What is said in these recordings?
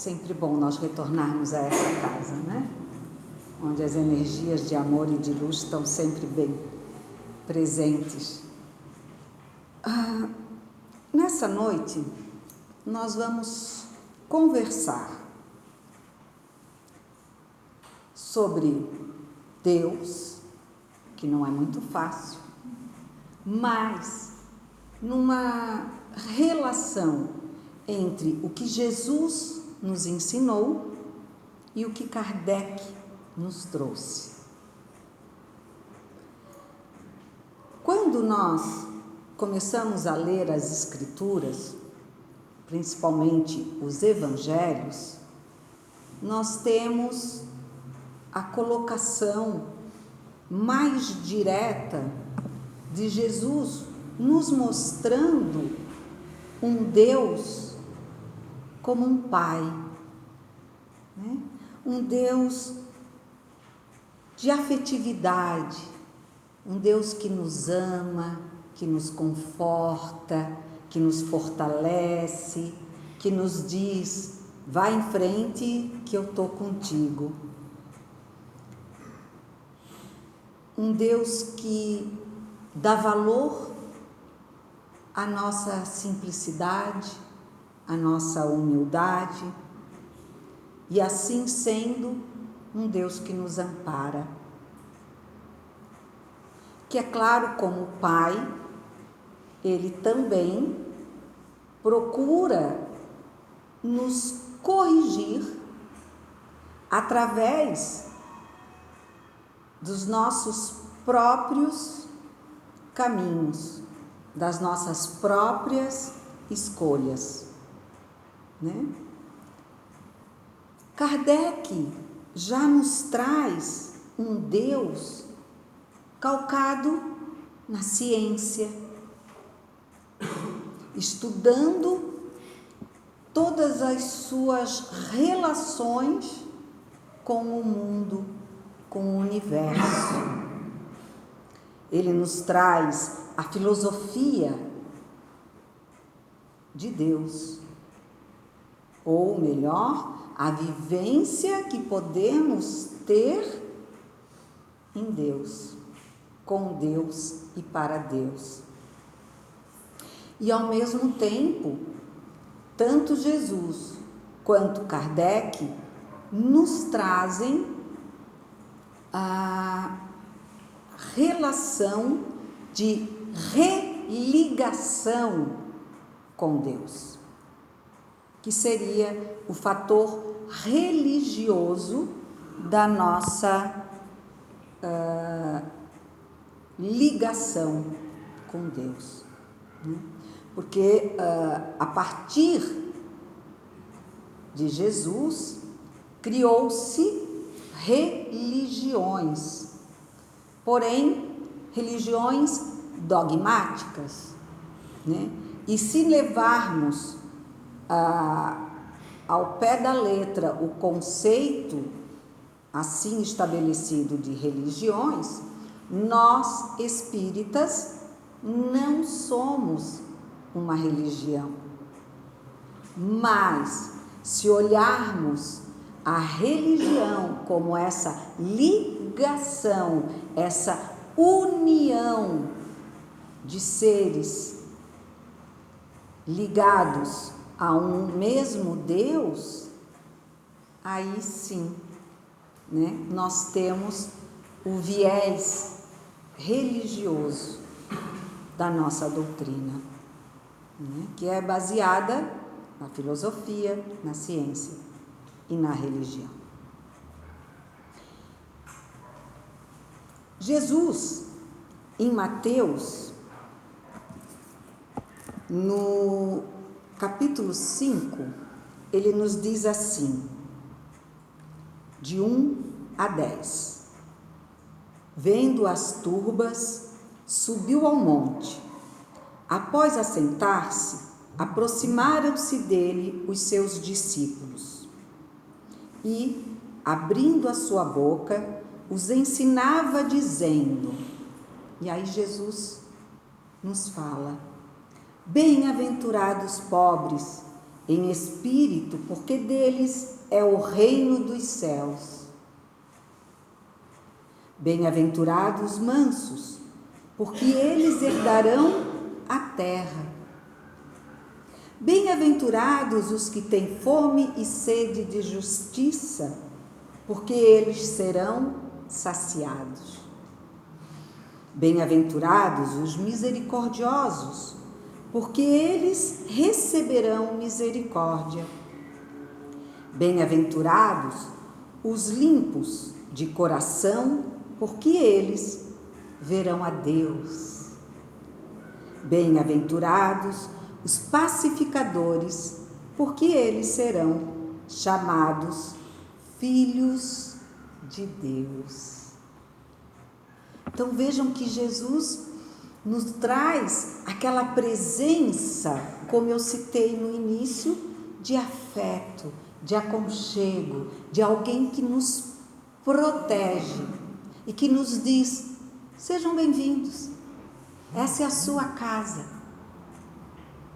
sempre bom nós retornarmos a essa casa, né? Onde as energias de amor e de luz estão sempre bem presentes. Nessa noite, nós vamos conversar sobre Deus, que não é muito fácil, mas numa relação entre o que Jesus nos ensinou e o que Kardec nos trouxe. Quando nós começamos a ler as Escrituras, principalmente os Evangelhos, nós temos a colocação mais direta de Jesus nos mostrando um Deus como um Pai, né? Um Deus de afetividade, um Deus que nos ama, que nos conforta, que nos fortalece, que nos diz: vai em frente que eu estou contigo. Um Deus que dá valor à nossa simplicidade, à nossa humildade, e assim sendo, um Deus que nos ampara. Que é claro, como Pai, Ele também procura nos corrigir através dos nossos próprios caminhos, das nossas próprias escolhas, né? Kardec já nos traz um Deus calcado na ciência, estudando todas as suas relações com o mundo, com o universo. Ele nos traz a filosofia de Deus, ou melhor, a vivência que podemos ter em Deus, com Deus e para Deus. E ao mesmo tempo, tanto Jesus quanto Kardec nos trazem a relação de religação com Deus, que seria o fator religioso da nossa ligação com Deus, né? Porque a partir de Jesus criou-se religiões, porém religiões dogmáticas, né? E se levarmos ao pé da letra o conceito assim estabelecido de religiões, nós espíritas não somos uma religião. Mas se olharmos a religião como essa ligação, essa união de seres ligados a um mesmo Deus, aí sim, né, nós temos o viés religioso da nossa doutrina, né, que é baseada na filosofia, na ciência e na religião. Jesus, em Mateus, no capítulo 5, ele nos diz assim, de 1 a 10. Vendo as turbas, subiu ao monte. Após assentar-se, aproximaram-se dele os seus discípulos. E, abrindo a sua boca, os ensinava dizendo, e aí Jesus nos fala: bem-aventurados pobres, em espírito, porque deles é o reino dos céus. Bem-aventurados os mansos, porque eles herdarão a terra. Bem-aventurados os que têm fome e sede de justiça, porque eles serão saciados. Bem-aventurados os misericordiosos, porque eles receberão misericórdia. Bem-aventurados os limpos de coração, porque eles verão a Deus. Bem-aventurados os pacificadores, porque eles serão chamados filhos de Deus. Então vejam que Jesus nos traz aquela presença, como eu citei no início, de afeto, de aconchego, de alguém que nos protege e que nos diz: sejam bem-vindos, essa é a sua casa.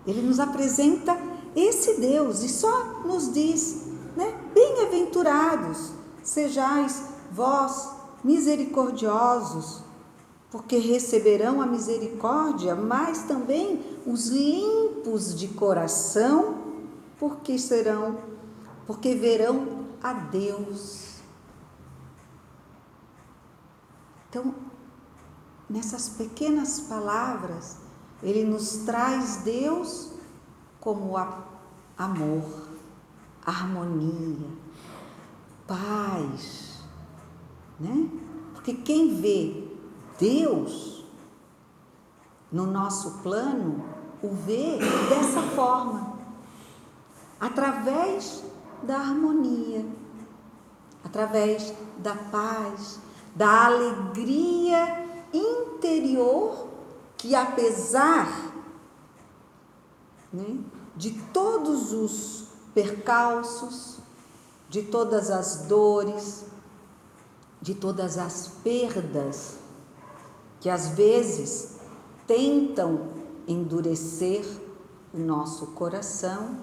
Ele nos apresenta esse Deus e só nos diz, bem-aventurados sejais vós misericordiosos, porque receberão a misericórdia, mas também os limpos de coração, porque verão a Deus. Então, nessas pequenas palavras, ele nos traz Deus como amor, harmonia, paz, Porque quem vê Deus no nosso plano, o vê dessa forma, através da harmonia, através da paz, da alegria interior, que apesar de todos os percalços, de todas as dores, de todas as perdas, que às vezes tentam endurecer o nosso coração,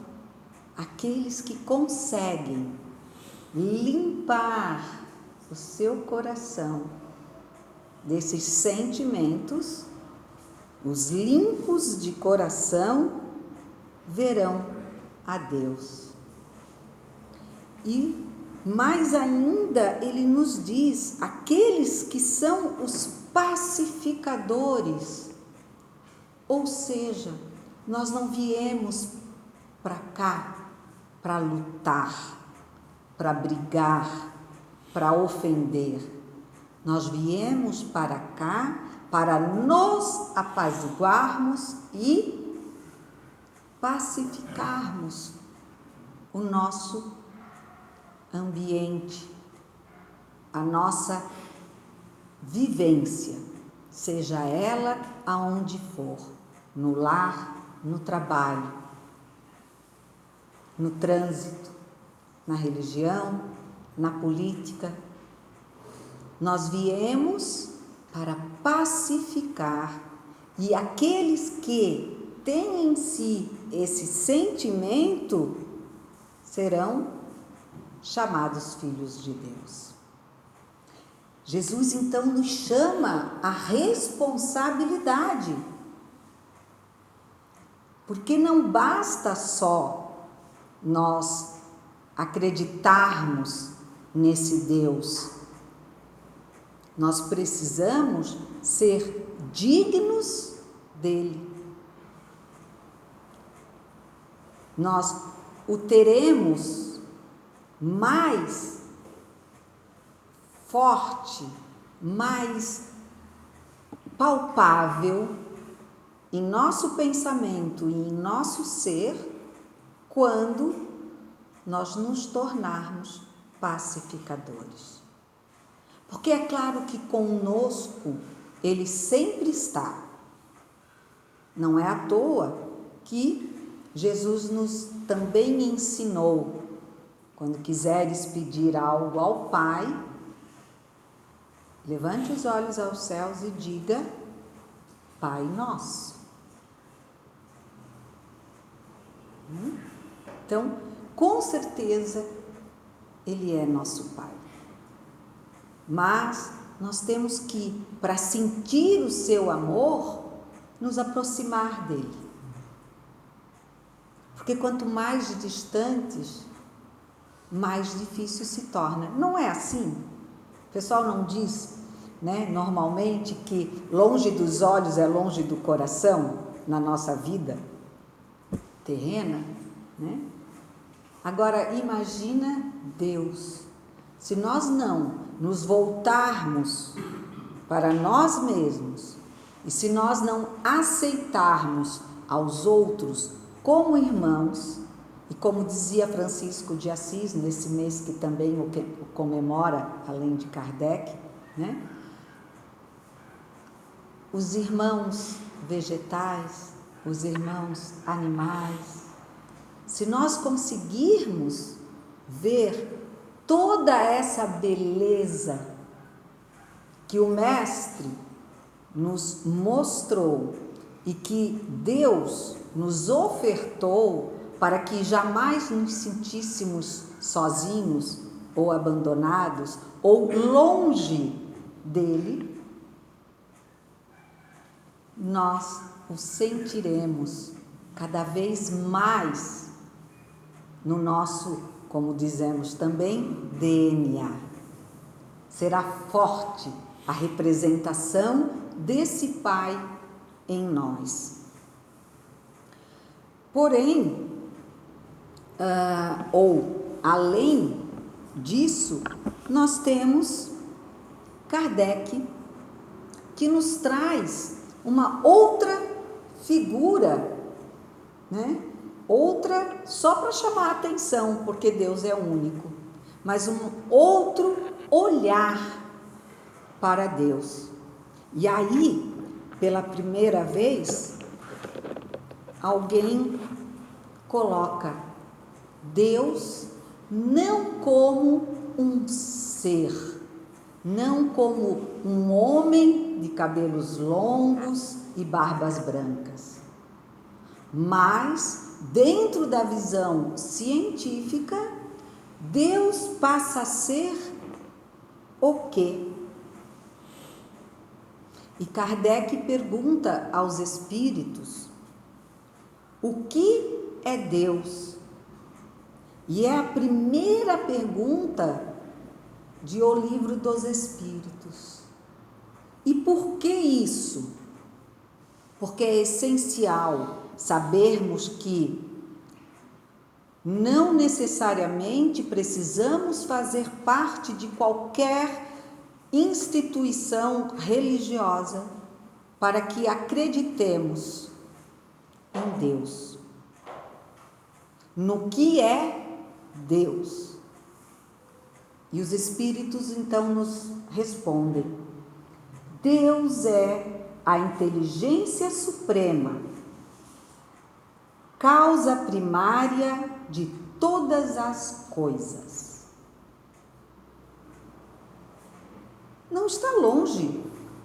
aqueles que conseguem limpar o seu coração desses sentimentos, os limpos de coração verão a Deus. E mais ainda ele nos diz, aqueles que são os pacificadores, ou seja, nós não viemos para cá para lutar, para brigar, para ofender. Nós viemos para cá para nos apaziguarmos e pacificarmos o nosso ambiente, a nossa vivência, seja ela aonde for, no lar, no trabalho, no trânsito, na religião, na política. Nós viemos para pacificar, e aqueles que têm em si esse sentimento serão chamados filhos de Deus. Jesus então nos chama à responsabilidade, porque não basta só nós acreditarmos nesse Deus, nós precisamos ser dignos dele. Nós o teremos mais forte, mais palpável em nosso pensamento e em nosso ser quando nós nos tornarmos pacificadores. Porque é claro que conosco ele sempre está. Não é à toa que Jesus nos também ensinou: quando quiseres pedir algo ao Pai, levante os olhos aos céus e diga: Pai Nosso. Então, com certeza, Ele é nosso Pai. Mas nós temos que, para sentir o seu amor, nos aproximar dele. Porque quanto mais distantes, mais difícil se torna. Não é assim? O pessoal não diz, né, normalmente que longe dos olhos é longe do coração na nossa vida terrena, né? Agora, imagina Deus. Se nós não nos voltarmos para nós mesmos e se nós não aceitarmos aos outros como irmãos, e como dizia Francisco de Assis, nesse mês que também o comemora, além de Kardec, né? Os irmãos vegetais, os irmãos animais, se nós conseguirmos ver toda essa beleza que o Mestre nos mostrou e que Deus nos ofertou para que jamais nos sentíssemos sozinhos ou abandonados ou longe dele, nós o sentiremos cada vez mais no nosso, como dizemos também, DNA. Será forte a representação desse Pai em nós. Porém, ou além disso, nós temos Kardec, que nos traz uma outra figura, né? Outra, só para chamar a atenção, porque Deus é único, mas um outro olhar para Deus. E aí, pela primeira vez, alguém coloca Deus não como um ser, não como um homem de cabelos longos e barbas brancas, mas dentro da visão científica, Deus passa a ser o quê? E Kardec pergunta aos espíritos: o que é Deus? E é a primeira pergunta de O Livro dos Espíritos. E por que isso? Porque é essencial sabermos que não necessariamente precisamos fazer parte de qualquer instituição religiosa para que acreditemos em Deus. No que é Deus? E os Espíritos então nos respondem: Deus é a inteligência suprema, causa primária de todas as coisas. Não está longe,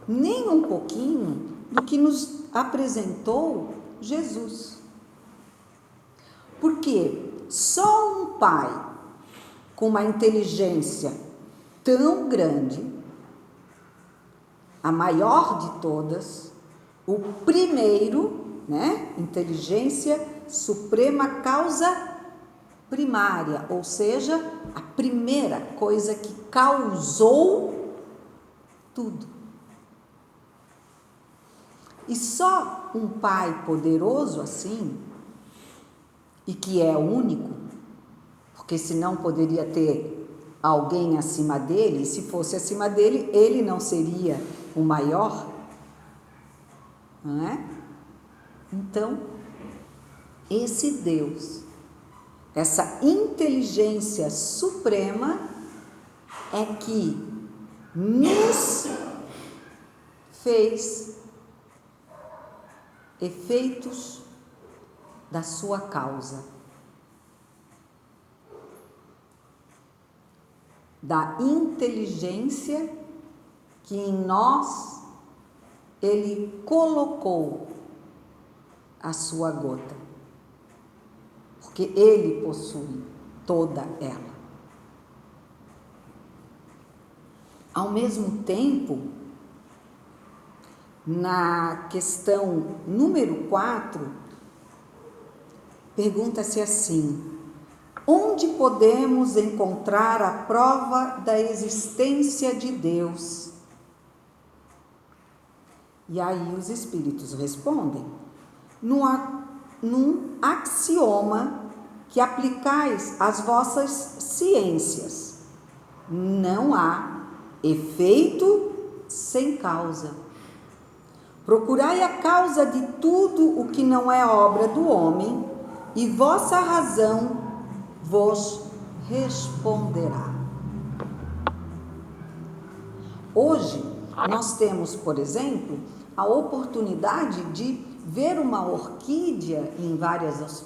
nem um pouquinho, do que nos apresentou Jesus. Porque só um pai com uma inteligência tão grande, a maior de todas, o primeiro, né? Inteligência suprema, causa primária, ou seja, a primeira coisa que causou tudo. E só um pai poderoso assim, e que é único, porque senão poderia ter alguém acima dele, e se fosse acima dele, ele não seria o maior, não é? Então, esse Deus, essa inteligência suprema é que nos fez efeitos da sua causa, da inteligência que em nós Ele colocou a sua gota. porque Ele possui toda ela. Ao mesmo tempo, na questão número 4, pergunta-se assim: onde podemos encontrar a prova da existência de Deus? E aí os espíritos respondem: num axioma que aplicais às vossas ciências, não há efeito sem causa. Procurai a causa de tudo o que não é obra do homem, e vossa razão vos responderá. Hoje, nós temos, por exemplo, a oportunidade de ver uma orquídea em várias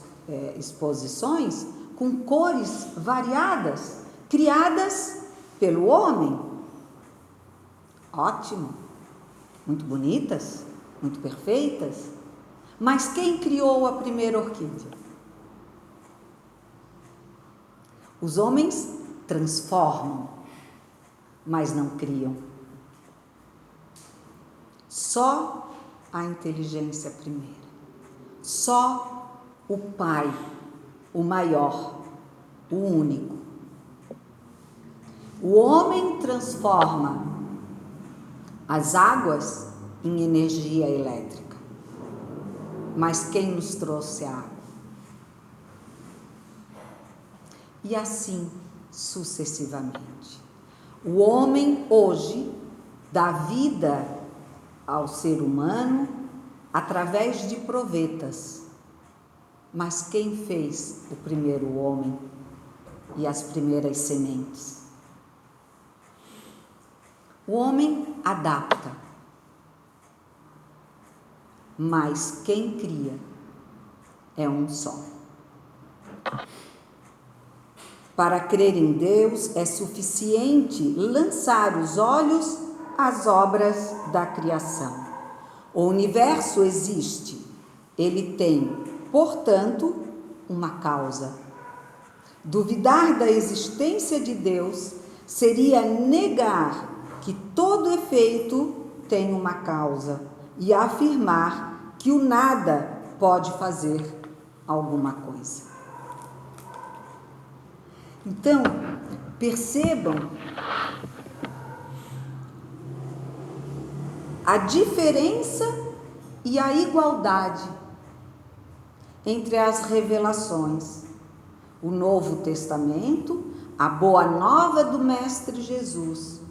exposições com cores variadas, criadas pelo homem. Ótimo, muito bonitas, muito perfeitas. Mas quem criou a primeira orquídea? Os homens transformam, mas não criam. Só a inteligência primeira, só o Pai, o maior, o único. O homem transforma as águas em energia elétrica, mas quem nos trouxe a água? E assim sucessivamente. O homem hoje dá vida ao ser humano através de provetas. Mas quem fez o primeiro homem e as primeiras sementes? O homem adapta, mas quem cria é um só. Para crer em Deus é suficiente lançar os olhos às obras da criação. O universo existe, ele tem, portanto, uma causa. Duvidar da existência de Deus seria negar que todo efeito tem uma causa e afirmar que o nada pode fazer alguma coisa. Então, percebam a diferença e a igualdade entre as revelações. O Novo Testamento, a boa nova do Mestre Jesus,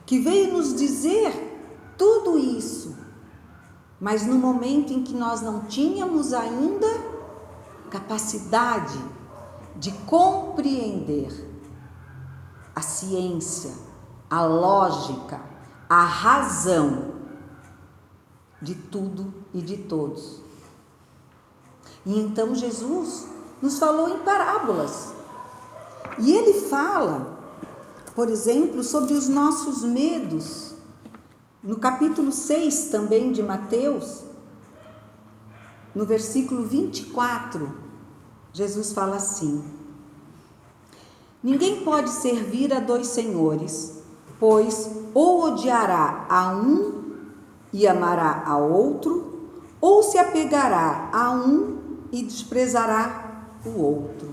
que veio nos dizer tudo isso, mas no momento em que nós não tínhamos ainda capacidade de compreender a ciência, a lógica, a razão de tudo e de todos. E então Jesus nos falou em parábolas. E ele fala, por exemplo, sobre os nossos medos. No capítulo 6 também de Mateus, no versículo 24, Jesus fala assim: ninguém pode servir a dois senhores, pois ou odiará a um e amará a outro, ou se apegará a um e desprezará o outro.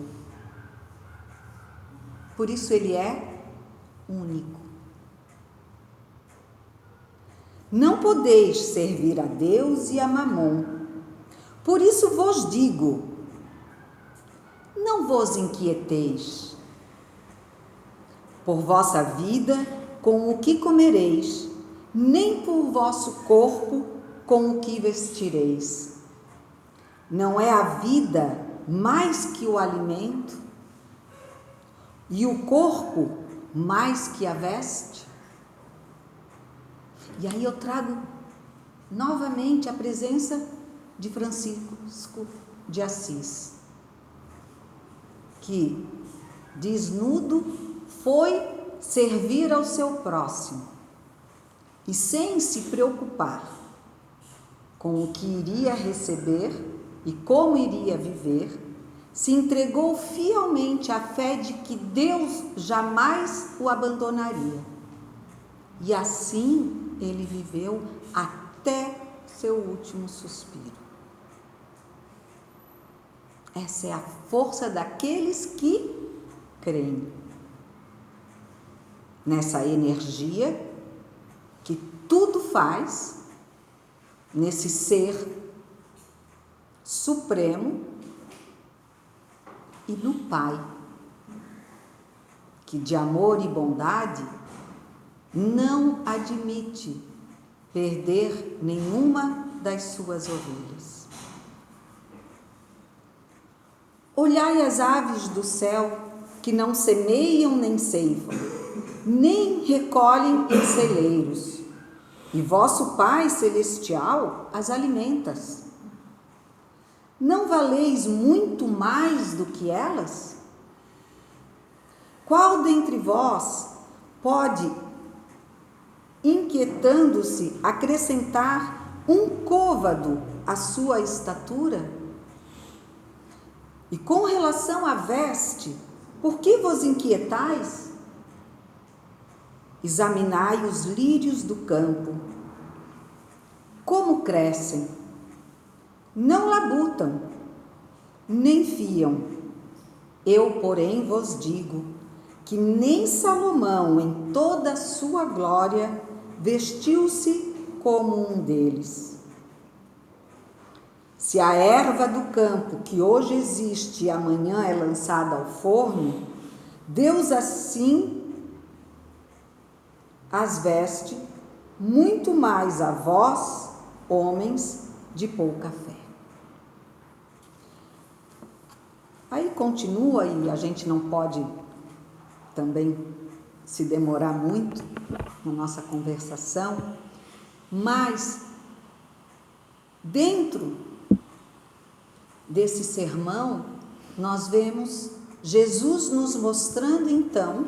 Por isso ele é único. Não podeis servir a Deus e a Mamon. Por isso vos digo, não vos inquieteis por vossa vida com o que comereis, nem por vosso corpo com o que vestireis. Não é a vida mais que o alimento, e o corpo mais que a veste? E aí eu trago novamente a presença de Francisco de Assis, que desnudo foi servir ao seu próximo e sem se preocupar com o que iria receber e como iria viver, se entregou fielmente à fé de que Deus jamais o abandonaria. E assim ele viveu até seu último suspiro. Essa é a força daqueles que creem nessa energia que tudo faz, nesse ser supremo, e no Pai, que de amor e bondade não admite perder nenhuma das suas ovelhas. Olhai as aves do céu, que não semeiam nem ceifam, nem recolhem em celeiros, e vosso Pai celestial as alimenta. Não valeis muito mais do que elas? Qual dentre vós pode, inquietando-se, acrescentar um côvado à sua estatura? E com relação à veste, por que vos inquietais? Examinai os lírios do campo, como crescem. Não labutam, nem fiam. Eu, porém, vos digo que nem Salomão, em toda a sua glória, vestiu-se como um deles. Se a erva do campo, que hoje existe e amanhã é lançada ao forno, Deus assim as veste, muito mais a vós, homens de pouca fé. Aí continua, e a gente não pode também se demorar muito na nossa conversação, mas dentro desse sermão nós vemos Jesus nos mostrando então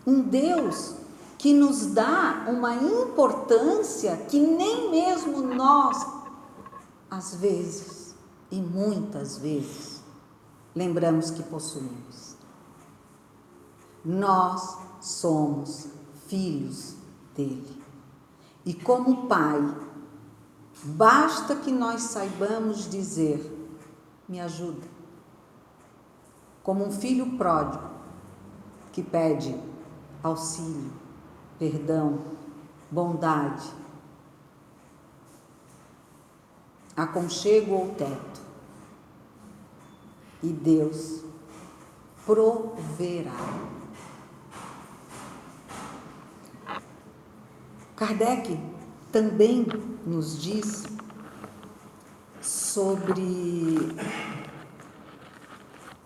um Deus que nos dá uma importância que nem mesmo nós, às vezes e muitas vezes, lembramos que possuímos. Nós somos filhos dele. E como Pai, basta que nós saibamos dizer: me ajuda. Como um filho pródigo que pede auxílio, perdão, bondade, aconchego ou teto. E Deus proverá. Kardec também nos diz sobre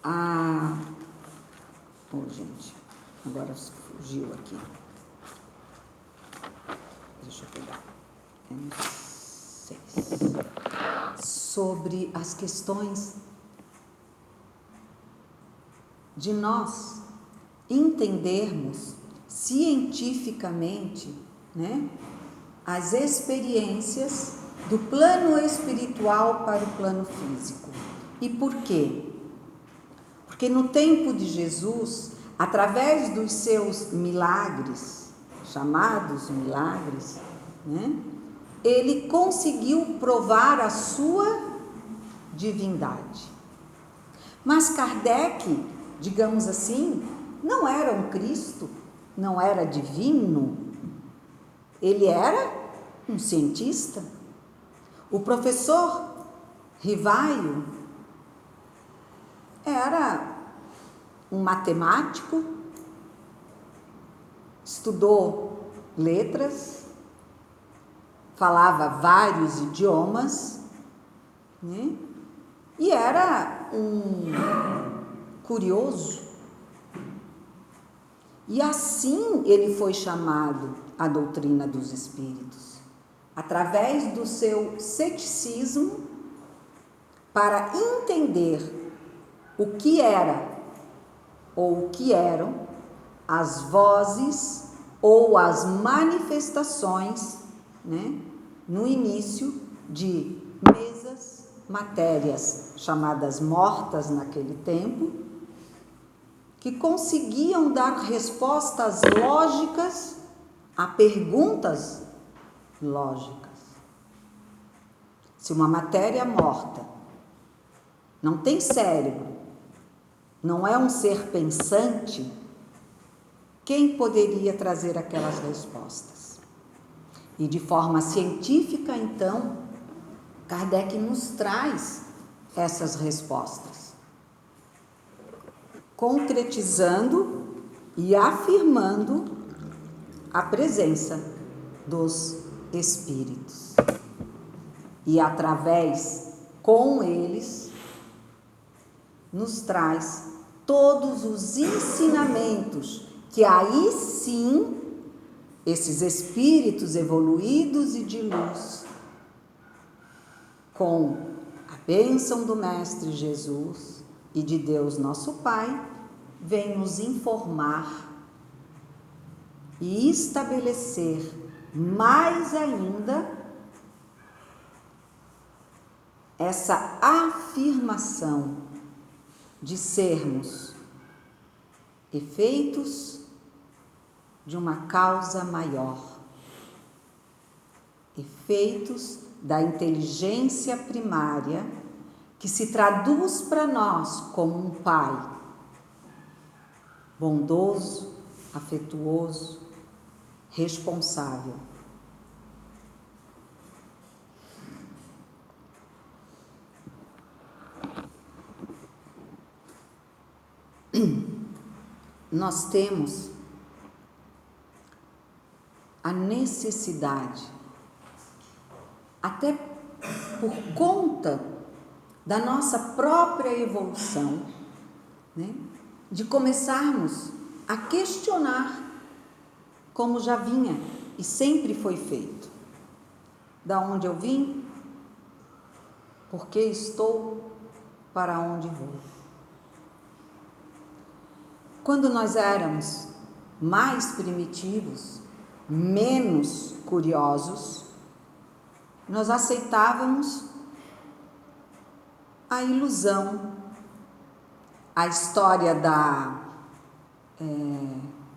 a... gente, agora fugiu aqui. Deixa eu pegar. Sobre as questões de nós entendermos cientificamente, né, as experiências do plano espiritual para o plano físico. E por quê? Porque no tempo de Jesus, através dos seus milagres, chamados milagres, né, ele conseguiu provar a sua divindade. Mas Kardec, digamos assim, não era um Cristo, não era divino, ele era um cientista. O professor Rivaio era um matemático, estudou letras, falava vários idiomas, né? E era um curioso. E assim ele foi chamado à doutrina dos espíritos, através do seu ceticismo, para entender o que era ou o que eram as vozes ou as manifestações, né, no início de mesas, matérias chamadas mortas naquele tempo, que conseguiam dar respostas lógicas a perguntas lógicas. Se uma matéria morta não tem cérebro, não é um ser pensante, quem poderia trazer aquelas respostas? E de forma científica, então, Kardec nos traz essas respostas, concretizando e afirmando a presença dos espíritos. E através, com eles, nos traz todos os ensinamentos que aí sim, esses espíritos evoluídos e de luz, com a bênção do Mestre Jesus e de Deus nosso Pai, vem nos informar e estabelecer mais ainda essa afirmação de sermos efeitos de uma causa maior, efeitos da inteligência primária que se traduz para nós como um Pai bondoso, afetuoso, responsável. Nós temos a necessidade, até por conta da nossa própria evolução, né, de começarmos a questionar, como já vinha e sempre foi feito. Da onde eu vim? Por que estou? Para onde vou? Quando nós éramos mais primitivos, menos curiosos, nós aceitávamos a ilusão, a história da...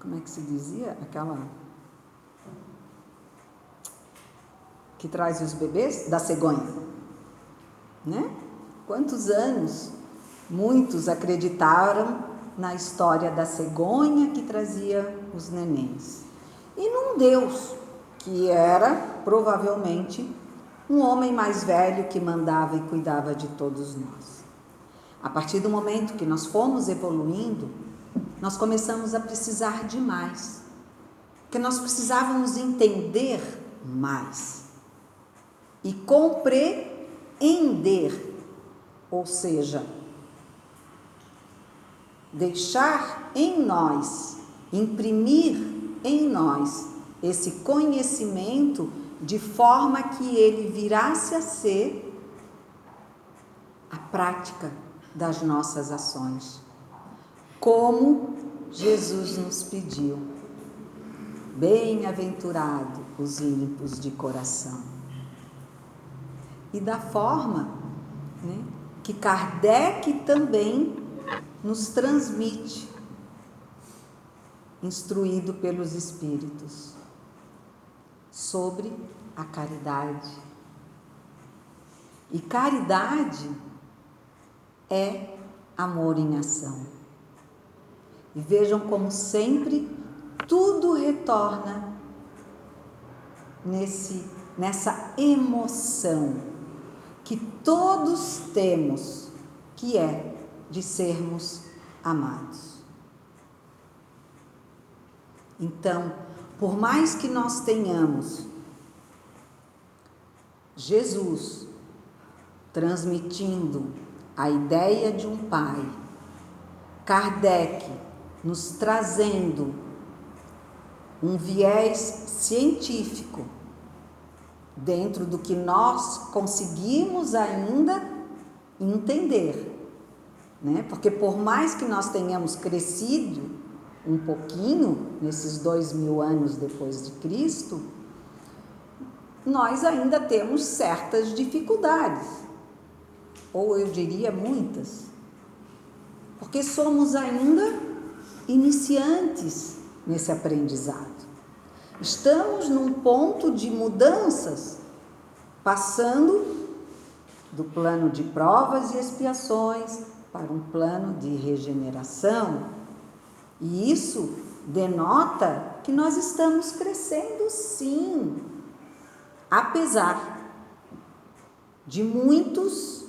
como é que se dizia? Aquela que traz os bebês? Da cegonha, né? Quantos anos muitos acreditaram na história da cegonha que trazia os nenéns, e num Deus que era provavelmente um homem mais velho que mandava e cuidava de todos nós. A partir do momento que nós fomos evoluindo, nós começamos a precisar de mais, porque nós precisávamos entender mais e compreender, ou seja, deixar em nós, imprimir em nós esse conhecimento de forma que ele virasse a ser a prática das nossas ações, como Jesus nos pediu. Bem-aventurado os limpos de coração. E da forma, né, que Kardec também nos transmite, instruído pelos Espíritos, sobre a caridade. E caridade é amor em ação. E vejam como sempre tudo retorna nessa emoção que todos temos, que é de sermos amados. Então, por mais que nós tenhamos Jesus transmitindo a ideia de um Pai, Kardec nos trazendo um viés científico dentro do que nós conseguimos ainda entender, né? Porque por mais que nós tenhamos crescido um pouquinho nesses 2000 anos depois de Cristo, nós ainda temos certas dificuldades, ou eu diria muitas, porque somos ainda iniciantes nesse aprendizado. Estamos num ponto de mudanças, passando do plano de provas e expiações para um plano de regeneração. E isso denota que nós estamos crescendo, sim, apesar de muitos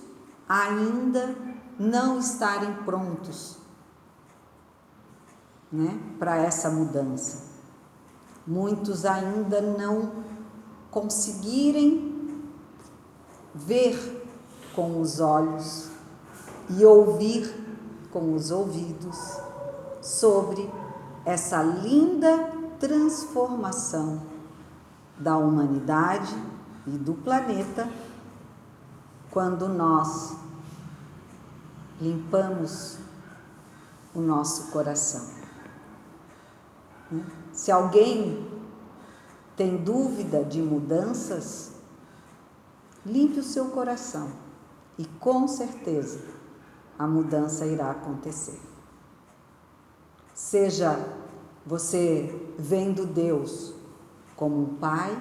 ainda não estarem prontos, né, para essa mudança. Muitos ainda não conseguirem ver com os olhos e ouvir com os ouvidos sobre essa linda transformação da humanidade e do planeta quando nós limpamos o nosso coração. Se alguém tem dúvida de mudanças, limpe o seu coração e com certeza a mudança irá acontecer. Seja você vendo Deus como um pai,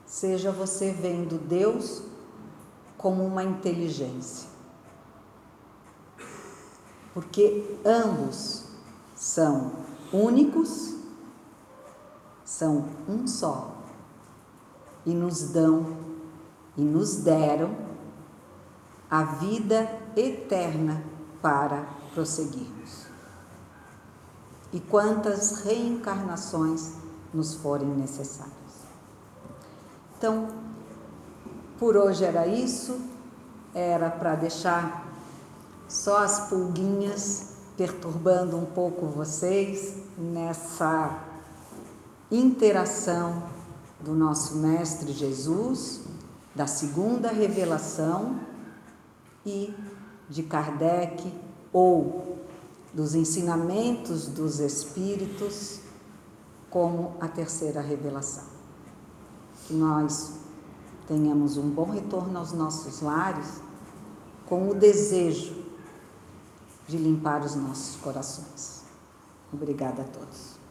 seja você vendo Deus como uma inteligência. Porque ambos são únicos, são um só, e nos dão e nos deram a vida eterna para prosseguirmos. E quantas reencarnações nos forem necessárias. Então, por hoje era isso, era para deixar só as pulguinhas perturbando um pouco vocês nessa interação do nosso Mestre Jesus, da segunda revelação e de Kardec, ou dos ensinamentos dos Espíritos, como a terceira revelação. Que nós tenhamos um bom retorno aos nossos lares, com o desejo de limpar os nossos corações. Obrigada a todos.